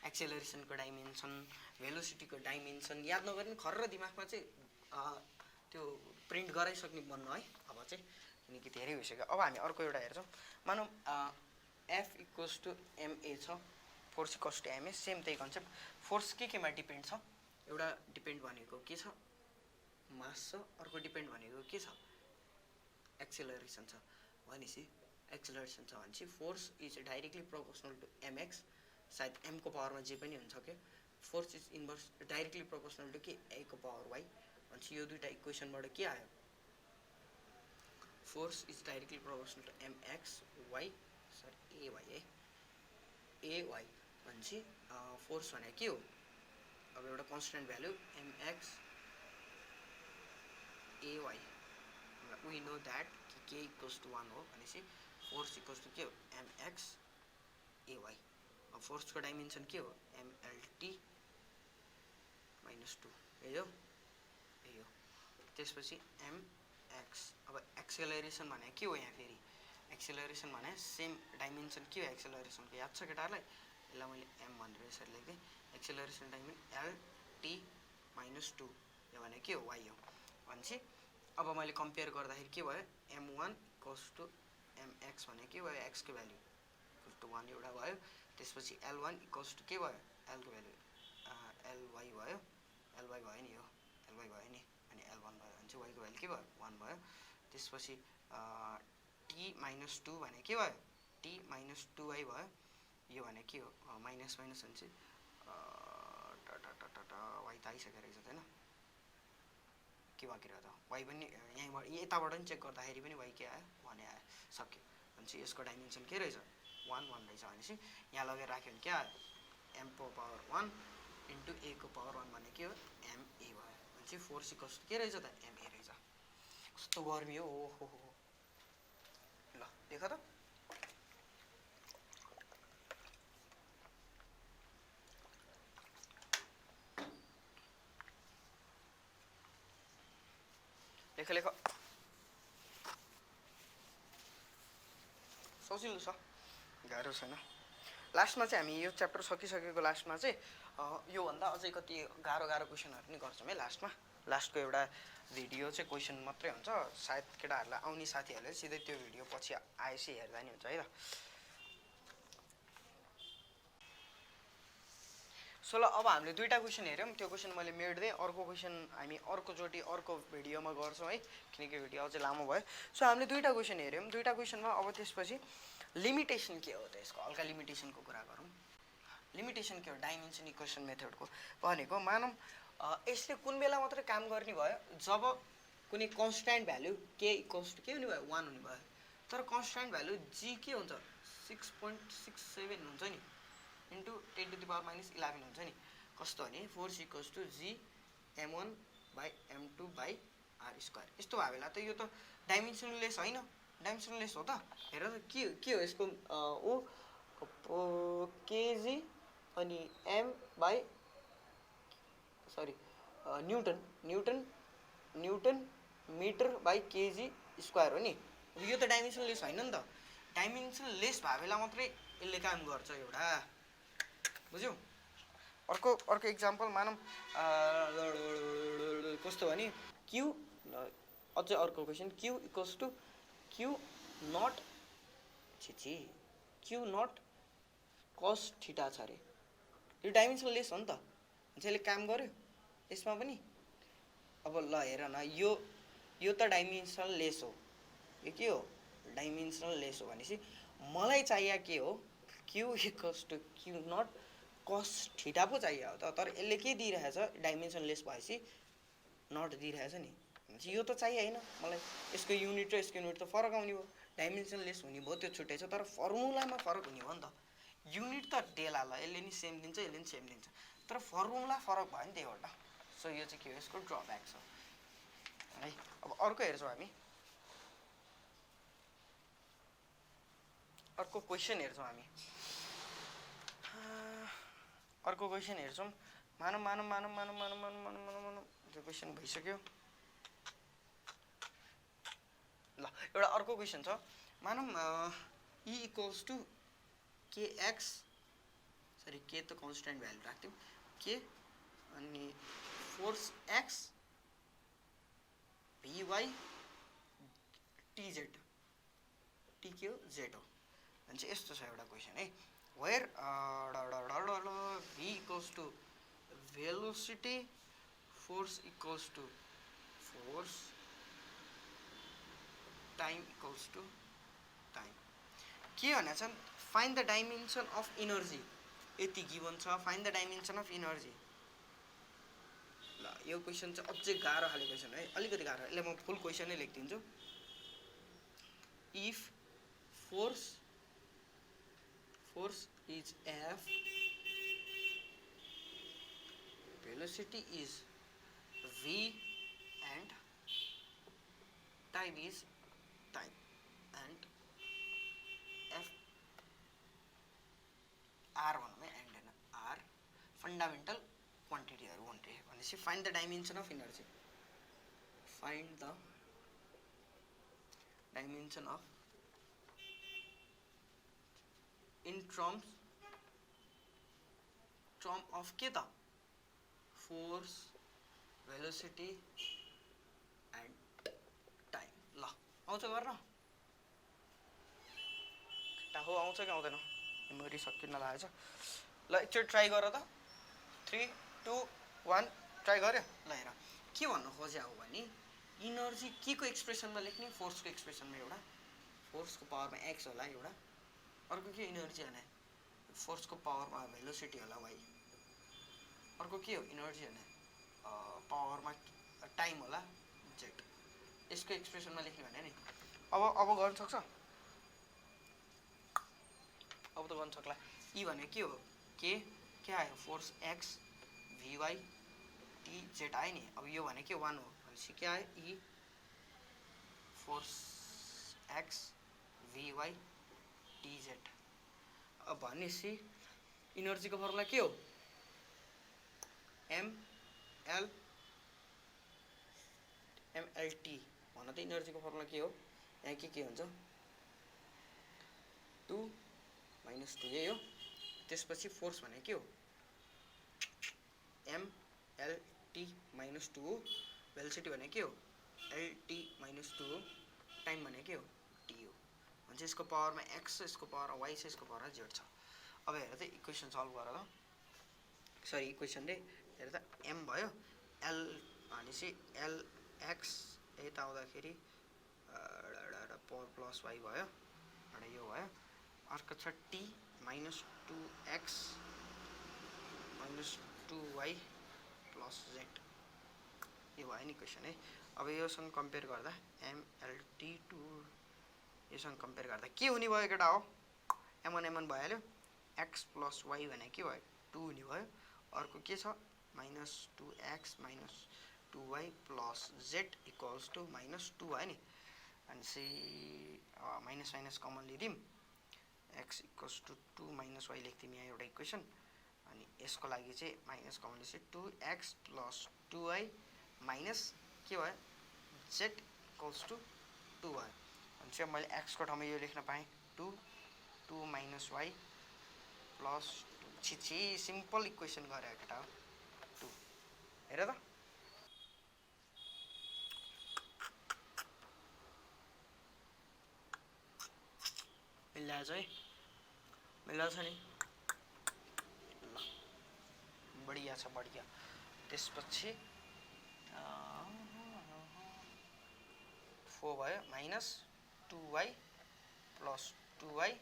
एक्सेलरेसनको डाइमेन्सन, भेलोसिटीको डाइमेन्सन याद नगर्ने खर्र दिमागमा चाहिँ त्यो प्रिन्ट गराइसक्ने बन्नु है अब चाहिँ, किनकि धेरै भइसक्यो। अब हामी अर्को एउटा हेर्छौँ, मानौँ F इक्वल्स टु MA छ, force equals to MA, same त्यही कन्सेप्ट। फोर्स केमा डिपेन्ड छ, एउटा डिपेन्ड भनेको के छ मास छ, अर्को डिपेन्ड भनेको के छ एक्सेलरेसन छ भनेपछि एक्सेलरेसन छ भनेपछि force is directly proportional to mx, सायद m को पावरमा जे पनि हुन्छ के, force is inverse directly proportional to के a को पावर y भनेपछि यो दुईटा इक्वेसनबाट के आयो force is directly proportional to mx y sorry ay है ay भनेपछि फोर्स भने के हो अब एउटा constant value mx ay we know that k equals to 1 हो भनेपछि फोर्स इक्वल्स टु के हो mx ay। अब फोर्सको डाइमेन्सन के हो mlt - 2 यो त्यसपछि mx। अब एक्सेलरेसन भने के हो यहाँ फेरि एक्सेलरेसन भने सेम डाइमेन्सन के हो एक्सेलरेसनको याद छ केटाहरूलाई, यसलाई मैले m भनेर यसरी लेख्दै एक्सेलरेसन डाइमेन्सन lt - 2 यो भने के हो y हो भनेपछि अब मैले कम्पेयर गर्दाखेरि के भयो m1 इक्वल्स टु mx भने के भयो x को भ्यालु इक्वल्स टु 1 एउटा भयो, त्यसपछि l1 इक्वल्स टु के भयो l को भ्यालु ly भयो, ly भयो नि, यो ly भयो नि, अनि l1 भयो भने चाहिँ y को भ्यालु के भयो 1 भयो। त्यसपछि t - 2 भने के भयो t - 2y भयो, यो भने के हो माइनस भने चाहिँ y त आइसकेको रहेछ हैन, के बाँकी रह्यो त y पनि यहीँबाट यताबाट पनि चेक गर्दाखेरि पनि y के आयो 1 आयो सक्यो भनेपछि यसको डाइमेन्सन के रहेछ 1 रहेछ भनेपछि यहाँ लगेर राख्यो भने के आयो m को पावर 1 इन्टु a को पावर 1 भने के हो ma भयो भनेपछि फोर्स इक्वल्स के रहेछ त ma रहेछ। कस्तो गर्मी हो हो ल देख त लेख सजिलो छ गाह्रो छैन। लास्टमा चाहिँ हामी यो च्याप्टर सकिसकेको लास्टमा चाहिँ योभन्दा अझै कति गाह्रो क्वेसनहरू पनि गर्छौँ है लास्टमा। लास्टको एउटा भिडियो चाहिँ क्वेसन मात्रै हुन्छ, सायद केटाहरूलाई आउने साथीहरूले सिधै त्यो भिडियो पछि आएपछि हेर्दा नि हुन्छ है त। सो ल अब हामीले दुईवटा क्वेसन हेऱ्यौँ, त्यो क्वेसन मैले मेट्दिएँ, अर्को क्वेसन हामी अर्कोचोटि अर्को भिडियोमा गर्छौँ है, किनकि भिडियो अझै लामो भयो। सो हामीले दुईवटा क्वेसन हेऱ्यौँ, दुईवटा क्वेसनमा अब त्यसपछि लिमिटेसन के हो त यसको, हल्का लिमिटेसनको कुरा गरौँ। लिमिटेसन के हो डाइमेन्सन इक्वेसन मेथडको भनेको, मानौँ यसले कुन बेला मात्रै काम गर्ने भयो जब कुनै कन्स्ट्यान्ट भ्यालु के इक्वल्स टु के हुने भयो 1 हुने भयो, तर कन्स्ट्यान्ट भ्यालु जी के हुन्छ 6.67 हुन्छ नि इन्टु 10⁻11 हुन्छ नि, कस्तो भने force equals to G m1 by m2 by r square. यस्तो भयो बेला त यो त डाइमेन्सनलेस होइन, डाइमेन्सनलेस हो त। हेर त के हो यसको केजी अनि M by sorry newton newton newton metre by KG square हो नि। यो त डाइमेन्सनलेस होइन नि त, डाइमेन्सनलेस भए बेला मात्रै यसले काम गर्छ एउटा, बुझ्यौ। अर्को इक्जाम्पल मानौँ कस्तो भने क्यु, अझै अर्को question, Q equals to Q naught Q naught cos theta छ अरे। यो डाइमेन्सनलेस हो नि त, यसले काम गर्यो यसमा पनि। अब ल हेर न, यो त डाइमेन्सनलेस हो, यो के हो डाइमेन्सनलेस हो भनेपछि मलाई चाहिए के हो Q equals to Q naught cos theta पो चाहियो हो त, तर यसले के दिइरहेछ डाइमेन्सनलेस भएपछि नट दिइरहेछ नि, यो त चाहिए होइन मलाई। यसको युनिट र यसको युनिट त फरक आउने भयो, डाइमेन्सनलेस हुने भयो त्यो छुट्टै छ, तर फर्मुलामा फरक हुने भयो नि त। युनिट त डेला ल यसले नि सेम दिन्छ यसले नि सेम दिन्छ, तर फर्मुला फरक भयो नि त एउटा। सो यो चाहिँ के हो यसको ड्रब्याक छ है। अब अर्को हेर्छौँ हामी, अर्को क्वेसन हेर्छौँ हामी, अर्को क्वेसन हेर्छौँ। मानौँ त्यो क्वेसन भइसक्यो। ल एउटा अर्को क्वेसन छ, मानौँ ई इक्वल्स टु के एक्स, सरी के त कन्स्ट्यान्ट भ्यालु राख्थ्यौँ, के अनि फोर्स एक्स भिवाई टिजेड, टी के हो जेड हो भने चाहिँ यस्तो छ एउटा क्वेसन है, where V equals to velocity, force equals to force, time equals to time. के भनेको छ find the dimension of energy, यति गिभन छ, find the dimension of energy. ल यो क्वेसन चाहिँ अझै गाह्रो खाले क्वेसन है, अलिकति गाह्रो, यसले म फुल क्वेसनै लेखिदिन्छु। If force is F, velocity is V and time is time, and F R one में and R fundamental quantity are one day. भनेपछि find the dimension of energy, find the dimension of in term of के त फोर्स, भेलोसिटी एन्ड टाइम। ल आउँछ गर्न टाहो आउँछ कि आउँदैन, मेमोरी सकिन लागेछ। ल एकचोटि ट्राई गर त, 3 2 1 ट्राई गर्यो। ल हेर के भन्नु खोजे हो भने इनर्जी के को एक्सप्रेसनमा लेख्ने, फोर्सको एक्सप्रेसनमा, एउटा फोर्सको पावरमा एक्स होला एउटा, अर्को के इनर्जी भने फोर्सको पावरमा भेलोसिटी होला वाइ, अर्को के हो इनर्जी भने पावरमा टाइम होला जेड। यसको एक्सप्रेसनमा लेख्ने भने नि अब गर्न सक्छ, अब त गर्न सक्ला। ई भने के हो के आयो force X VY T Z आयो नि। अब यो भने के 1 हो भनेपछि के आयो E force X VY T Z. अब भनेपछि इनर्जीको फर्मुला के हो एमएलटी भन त, इनर्जीको फर्मुला के हो, यहाँ के हुन्छ 2 - 2 यही हो। त्यसपछि फोर्स भने के हो एमएलटी - 2 हो, भेलोसिटी भने के हो एलटी - 2 हो, टाइम भने के हो टी हो। भने यसको पावरमा एक्स छ, यसको पावरमा वाइ छ, यसको पावरमा जेड छ। अब हेर त इक्वेसन सल्भ गर त, सरी इक्वेसन रे हेर त m भयो l भनेपछि lx यता आउँदाखेरि प्लस y भयो एउटा यो भयो अर्को छ t minus 2x minus 2y plus z यो भयो नि इक्वेसन है। अब योसँग कम्पेयर गर्दा mlt2 योसँग कम्पेयर गर्दा के हुने भयो केटा हो m1 m1 भइहाल्यो x प्लस y भने के भयो 2 हुने भयो अर्को के छ minus 2x minus 2y plus z equals to minus 2 भयो नि अनि माइनस माइनस कमन लिदिम x equals to 2 minus y लेख्दिम यहाँ एउटा इक्वेसन अनि यसको लागि चाहिँ माइनस कमन लिएपछि 2x प्लस 2y माइनस के भयो z इक्वल्स टु 2 भयो अनि चाहिँ मैले x को ठाउँमा यो लेख्न पाएँ 2 माइनस y प्लस छिछि सिम्पल इक्वेसन गरे केटा 2 हेर त मिल्ला छ है मिल्ला छ नि ल बढिया छ बढिया त्यसपछि 4 भयो minus 2y plus 2y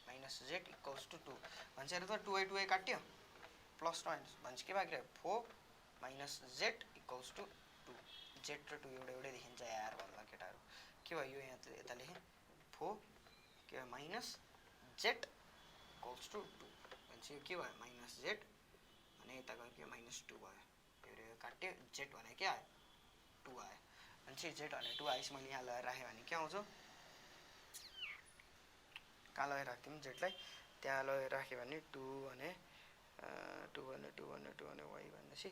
minus z equals to 2 भन्छ हेर त 2y काट्यो प्लस भन्छ के बाँकी रह्यो 4 minus z equals to 2 z र 2 एउटै देखिन्छ यार भन्ला केटाहरू के भयो यो यहाँ यता लेखेँ 4 के भयो माइनस z इक्वल्स टु 2 भन्छ यो के भयो माइनस z अनि यता गयो के माइनस 2 भयो यो काट्यो z भने के आयो 2 आयो अनि चाहिँ z भने 2 आएपछि मैले यहाँ लगाएर राखेँ भने के आउँछ कहाँ लगाएर राख्थ्यौँ जेटलाई त्यहाँ लगाएर राख्यो भने 2 भने y भनेपछि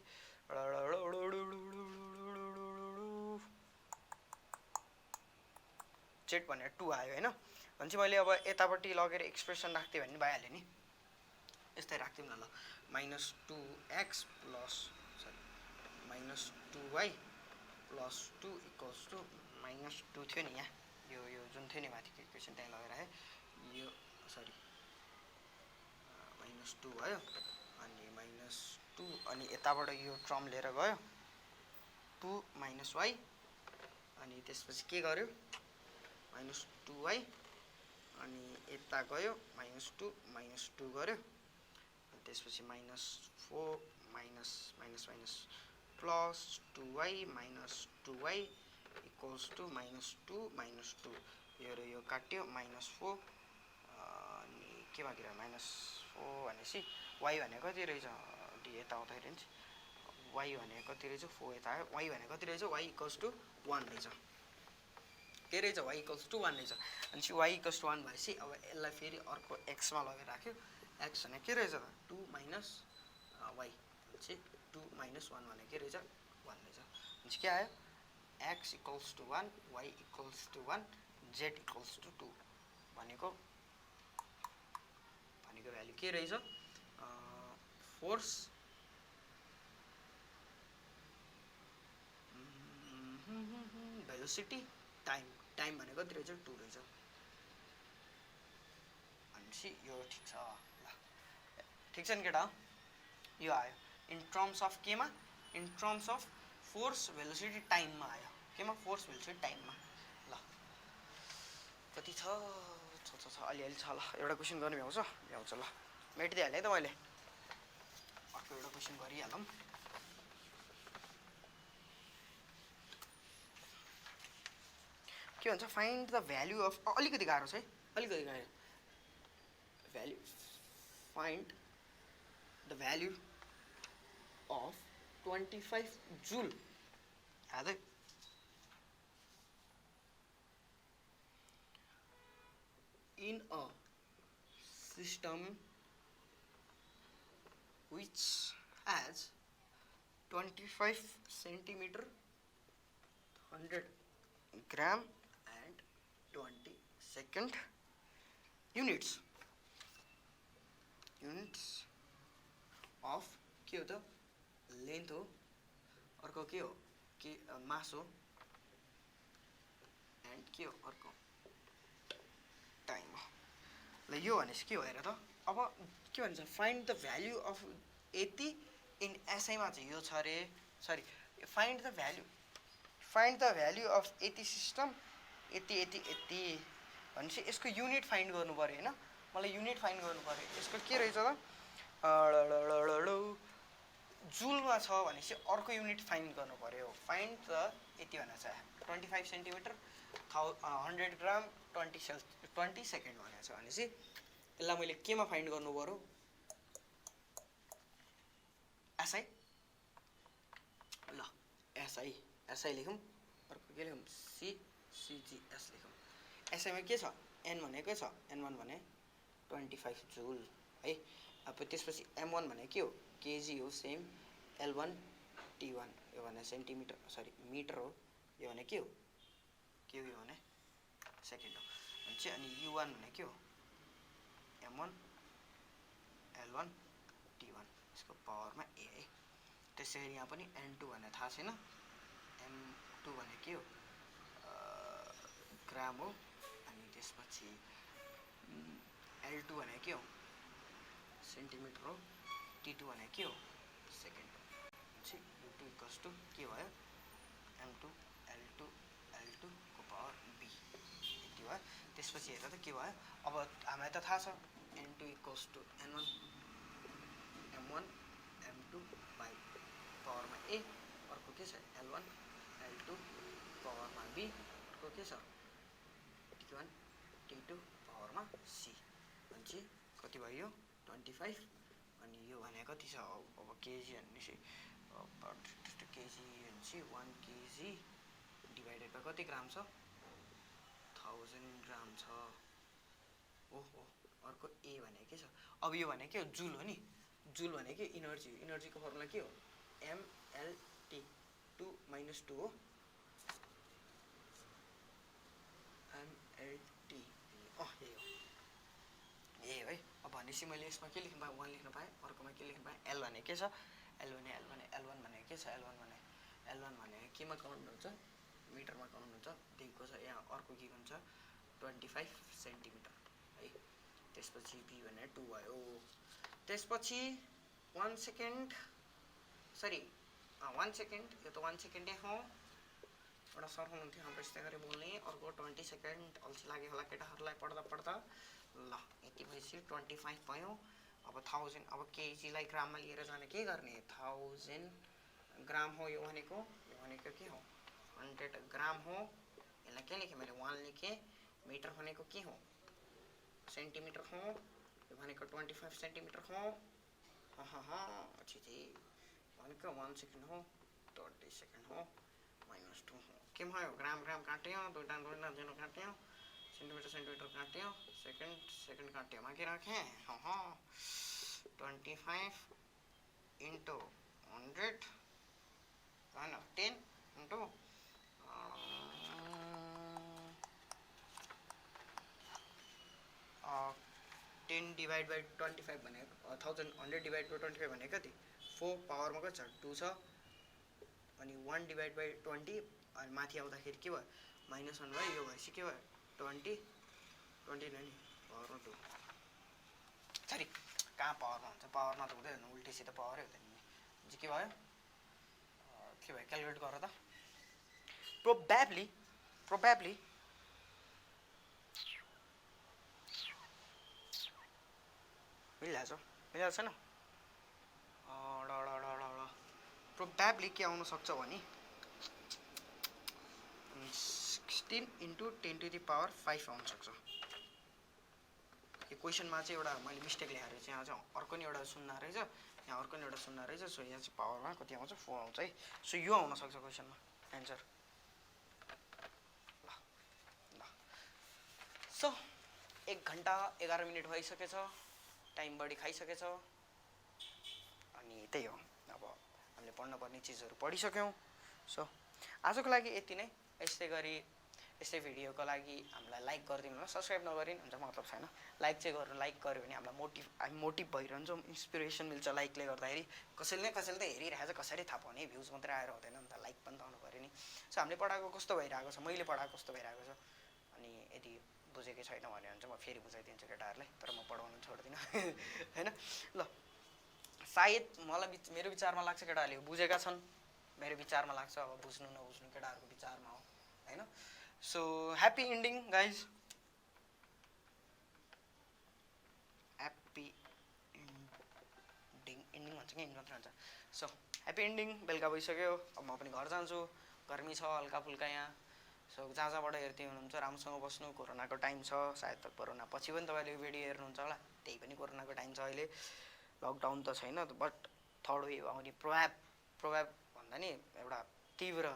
जेट भने 2 आयो हैन भनेपछि मैले अब यतापट्टि लगेर एक्सप्रेसन राख्थेँ भने भइहाल्यो नि यस्तै राख्थ्यौँ न ल minus 2x plus minus 2y plus 2 equals to minus 2 थियो नि यहाँ यो जुन थियो नि माथिको इक्वेसन त्यहाँ लगेर राखेँ यो सरी माइनस 2 भयो अनि माइनस 2 अनि यताबाट यो टर्म लिएर गयो 2 माइनस y अनि त्यसपछि के गर्यो माइनस 2y अनि यता गयो माइनस 2 गर्यो अनि त्यसपछि minus 4 minus minus minus plus 2y minus 2y equals to minus 2 minus 2 यो र यो काट्यो माइनस 4 अनि के बाँकी रह्यो माइनस 4 भनेपछि y भने कति रहेछ यता आउँदाखेरि y भने कति रहेछ 4 यता आयो y भने कति रहेछ y इक्वल्स टु 1 रहेछ के रहेछ y इक्वल्स टु 1 रहेछ अनि y इक्वल्स टु 1 भएपछि अब यसलाई फेरि अर्को x मा लगेर राख्यो x भने के रहेछ 2 माइनस y चाहिँ 2 माइनस 1 भने के रहेछ 1 रहेछ अनि के आयो x equals to 1 y equals to 1 z equals to 2 भनेको भ्यालु के रहेछ फोर्स भेलोसिटी टाइम भनेको कति रहेछ 2 रहेछ भनेपछि यो ठिक छ ल ठिक छ नि केटा यो आयो इन टर्म्स अफ केमा in terms of force velocity टाइममा आयो केमा फोर्स भेलोसिटी टाइममा ल कति छ अलिअलि छ ल एउटा क्वेसन गर्नु भ्याउँछ ल मेटिदिइहालेँ है त मैले अर्को एउटा क्वेसन गरिहालौँ के भन्छ फाइन्ड द भ्यालु अफ अलिकति गाह्रो छ है अलिकति गाह्रो value find the value of 25 जुल यादै in a system which has 25 centimeter 100 gram and 20 second units of के हो त लेन्थ हो अर्को के हो के मास हो एन्ड के हो अर्को टाइम हो ल यो भनेपछि के हो हेर त अब के भन्छ फाइन्ड द भ्यालु अफ यति इन एसआईमा चाहिँ यो छ अरे sorry find the value of यति सिस्टम यति यति यति भनेपछि यसको युनिट फाइन्ड गर्नु पऱ्यो होइन मलाई युनिट फाइन्ड गर्नु पऱ्यो यसको के रहेछ त जुलमा छ भनेपछि अर्को युनिट फाइन्ड गर्नु पऱ्यो फाइन्ड द यति भनेको छ 25 सेन्टिमिटर 100 ग्राम 20 सेकेन्ड भनेको छ भनेपछि यसलाई मैले केमा फाइन्ड गर्नु पऱ्यो एसआई ल एसआई लेखौँ अर्को के लेखौँ सिजिएस लेखौँ एसआईमा के छ एन भनेको छ एन1 भने 25 जुल है अब त्यसपछि एम1 भने के हो केजी हो सेम एल1 टी1 यो भने सेन्टिमिटर सरी मिटर हो यो भने के हो यो भने सेकेन्ड हो भन्छ अनि U1 भने के हो M1 L1 T1 यसको पावरमा A है त्यसैगरी यहाँ पनि N2 भने थाहा छैन M2 भने के हो ग्राम हो अनि त्यसपछि L2 भने के हो सेन्टिमिटर हो T2 भने के हो सेकेन्ड हो भनेपछि U2 इक्वल्स टु के भयो M2 L2 को पावर B यति भयो त्यसपछि हेर त के भयो अब हामीलाई त थाहा छ N2 equals to N1 M1 M2 by पावरमा A अर्को के छ L1 L2 पावरमा B अर्को के छ T1 T2 पावरमा C भनेपछि कति भयो 25 अनि यो भने कति छ अब केजी भनेपछि केजी भनेपछि 1 केजी डिभाइडेड बाई कति ग्राम छ 1000 ग्राम छ ओहो अर्को ए भने के छ अब यो भने के हो जुल हो नि जुल भने के इनर्जीको फर्मुला के हो MLT 2 - 2 हो MLT ए है अब भनेपछि मैले यसमा के लेख्नु पाएँ 1 लेख्न पाएँ अर्कोमा के लेख्नु पाएँ L भने के छ L भने के छ L1 भने केमा काउन्ट हुन्छ मिटरमा काउन्ट हुन्छ दिएको छ यहाँ अर्को के हुन्छ 25 सेन्टिमिटर है त्यसपछि B भने 2 भयो त्यसपछि 1 सेकेन्ड सरी 1 सेकेन्ड यो त 1 सेकेन्डै हो एउटा सर हुनुहुन्थ्यो हाम्रो यस्तै गरी बोल्ने अर्को 20 सेकेन्ड अल्छी लाग्यो होला केटाहरूलाई पढ्दा ल यति भएपछि 25 भयो अब 1000 अब केजीलाई ग्राममा लिएर जाने के गर्ने 1000 ग्राम हो यो भनेको के हो 100 ग्राम हो यसलाई के लेखेँ मैले 1 लेखेँ मिटर भनेको के हो सेन्टिमिटर हो यो भनेको 25 सेन्टिमिटर हो छिछि भनेको 1 सेकेन्ड हो 30 सेकेन्ड हो -2 हो के भयो ग्राम काट्यो दुईटा जिरो काट्यो सेन्टिमिटर काट्यो सेकेन्ड काट्यो मा के राखेँ 25 इन्टु 100 होइन 10 इन्टु 10 डिभाइड बाई 25 भनेको 100 डिभाइड बाई 25 भनेको कति 4 पावरमा कति छ 2 छ अनि 1 डिभाइड बाई 20 अनि माथि आउँदाखेरि के भयो -1 भयो यो भएपछि के भयो 20 नै नि पावरमा 2 सरी कहाँ पावरमा हुन्छ पावरमा त हुँदैन उल्टेसित पावरै हुँदैन नि के भयो क्यालकुलेट गर त प्रोबेबली मिलिहाल्छ छैन प्रोबेबली के आउन सक्छ भने 16 इन्टु 10 टु द पावर 5 आउन सक्छ यो क्वेसनमा चाहिँ एउटा मैले मिस्टेक लेखेर चाहिँ यहाँ चाहिँ अर्को नि एउटा सुन्ना रहेछ यहाँ अर्को नि एउटा सुन्ना रहेछ सो यहाँ चाहिँ पावरमा कति आउँछ 4 आउँछ है सो यो आउन सक्छ क्वेसनमा एन्सर ल सो 1 घण्टा 11 मिनट भइसकेछ टाइम बढी खाइसकेछ अनि त्यही हो अब हामीले पढ्नुपर्ने चिजहरू पढिसक्यौँ सो आजको लागि यति नै यस्तै गरी यस्तै भिडियोको लागि हामीलाई लाइक गरिदिनु होला सब्सक्राइब नगरिनु हुन्छ मतलब छैन लाइक चाहिँ गर्नु लाइक गऱ्यो भने हामीलाई मोटिभ भइरहन्छौँ इन्सपिरेसन मिल्छ लाइकले गर्दाखेरि कसैले त हेरिरहेको छ कसरी थाहा पाउने भ्युज मात्रै आएर हुँदैन नि त लाइक पनि त आउनु पऱ्यो नि सो हामीले पढाएको कस्तो भइरहेको छ मैले पढाएको कस्तो भइरहेको छ अनि यदि बुझेकै छैन भने चाहिँ म फेरि बुझाइदिन्छु केटाहरूलाई तर म पढाउनु छोड्दिनँ होइन ल सायद मलाई मेरो विचारमा लाग्छ केटाहरूले बुझेका छन्, मेरो विचारमा लाग्छ, अब बुझ्नु नबुझ्नु केटाहरूको विचारमा हो होइन। So happy ending guys, happy ending भन्छ कि इन्ड मात्रै भन्छ। सो ह्याप्पी इन्डिङ, बेलुका भइसक्यो, अब म पनि घर जान्छु, गर्मी छ हल्का फुल्का यहाँ। सो जहाँ जहाँबाट हेर्दै हुनुहुन्छ राम्रोसँग बस्नु, कोरोनाको टाइम छ, सायद त कोरोना पछि पनि तपाईँले यो भिडियो हेर्नुहुन्छ होला, त्यही पनि कोरोनाको टाइम छ अहिले, लकडाउन त छैन बट थर्ड वेभ आउने प्रभाव भन्दा नि एउटा तीव्र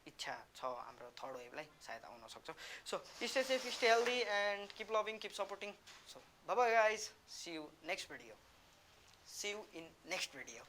इच्छा छ हाम्रो थर्ड वेभलाई सायद आउन सक्छ। So stay safe, stay healthy and keep loving, keep supporting. So bye bye guys, see you in next video.